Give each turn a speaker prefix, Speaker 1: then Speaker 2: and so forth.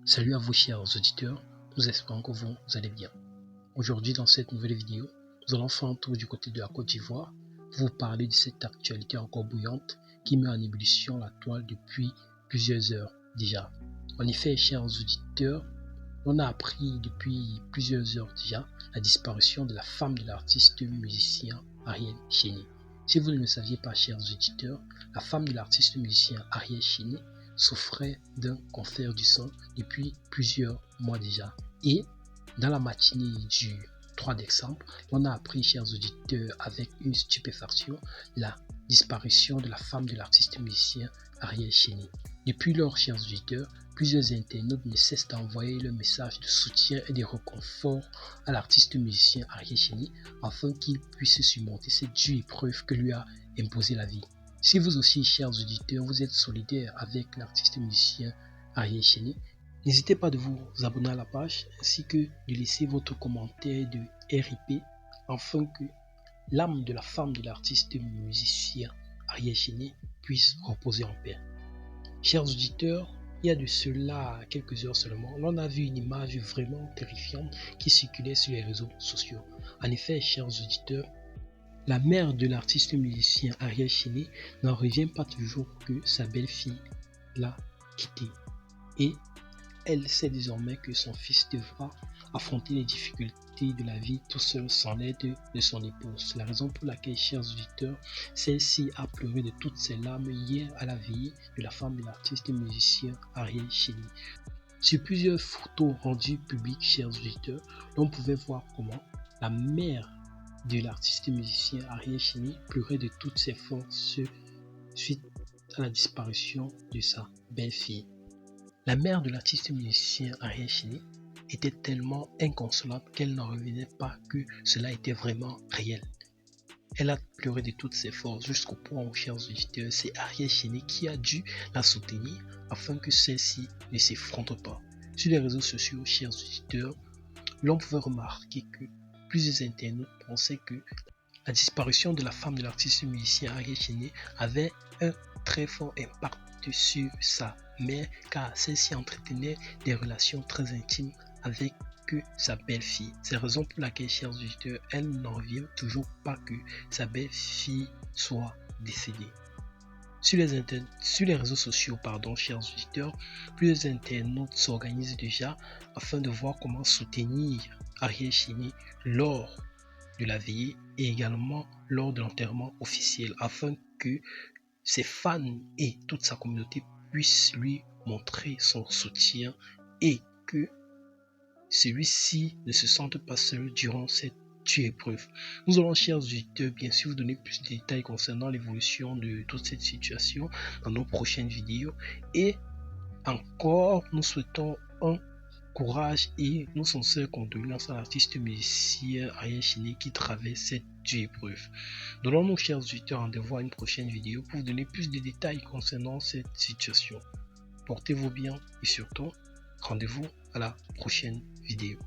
Speaker 1: Salut à vous chers auditeurs, nous espérons que vous allez bien. Aujourd'hui dans cette nouvelle vidéo, nous allons faire un tour du côté de la Côte d'Ivoire pour vous parler de cette actualité encore bouillante qui met en ébullition la toile depuis plusieurs heures déjà. En effet, chers auditeurs, on a appris depuis plusieurs heures déjà la disparition de la femme de l'artiste musicien Ariel Chéni. Si vous ne le saviez pas, chers auditeurs, la femme de l'artiste musicien Ariel Chéni souffrait d'un cancer du sang depuis plusieurs mois déjà. Et dans la matinée du 3 décembre, on a appris, chers auditeurs, avec une stupéfaction, la disparition de la femme de l'artiste musicien Ariel Chéni. Depuis lors, chers auditeurs, plusieurs internautes ne cessent d'envoyer le message de soutien et de réconfort à l'artiste musicien Ariel Chéni afin qu'il puisse surmonter cette dure épreuve que lui a imposé la vie. Si vous aussi, chers auditeurs, vous êtes solidaires avec l'artiste musicien Ariel Chéni, n'hésitez pas de vous abonner à la page ainsi que de laisser votre commentaire de RIP afin que l'âme de la femme de l'artiste musicien Ariel Chéni puisse reposer en paix. Chers auditeurs, il y a de cela quelques heures seulement, on a vu une image vraiment terrifiante qui circulait sur les réseaux sociaux. En effet, chers auditeurs, la mère de l'artiste musicien Ariel Chéni n'en revient pas toujours que sa belle-fille l'a quitté. Et elle sait désormais que son fils devra affronter les difficultés de la vie tout seul sans l'aide de son épouse. C'est la raison pour laquelle, chers auditeurs, celle-ci a pleuré de toutes ses larmes hier à la veillée de la femme de l'artiste musicien Ariel Chéni. Sur plusieurs photos rendues publiques, chers auditeurs, on pouvait voir comment la mère de l'artiste musicien Ariel Chéni pleurait de toutes ses forces suite à la disparition de sa belle-fille. La mère de l'artiste musicien Ariel Chéni était tellement inconsolable qu'elle n'en revenait pas que cela était vraiment réel. Elle a pleuré de toutes ses forces jusqu'au point où, chers auditeurs, c'est Ariel Chéni qui a dû la soutenir afin que celle-ci ne s'effondre pas. Sur les réseaux sociaux, chers auditeurs, l'on pouvait remarquer que plusieurs internautes pensaient que la disparition de la femme de l'artiste musicien Ariel Chéni avait un très fort impact sur sa mère car celle-ci entretenait des relations très intimes avec sa belle-fille. C'est la raison pour laquelle, chers auditeurs, elle n'en revient toujours pas que sa belle-fille soit décédée. Sur les réseaux sociaux, chers auditeurs, plusieurs internautes s'organisent déjà afin de voir comment soutenir Ariel Chéni lors de la veillée et également lors de l'enterrement officiel afin que ses fans et toute sa communauté puissent lui montrer son soutien et que celui-ci ne se sente pas seul durant cette épreuve. Nous allons, chers auditeurs, bien sûr vous donner plus de détails concernant l'évolution de toute cette situation dans nos prochaines vidéos et encore nous souhaitons un courage et nos sincères condoléances à l'artiste musicien Ariel Chéni qui traverse cette dure épreuve. Donnons-nous, chers auditeurs, rendez-vous à une prochaine vidéo pour vous donner plus de détails concernant cette situation. Portez-vous bien et surtout, rendez-vous à la prochaine vidéo.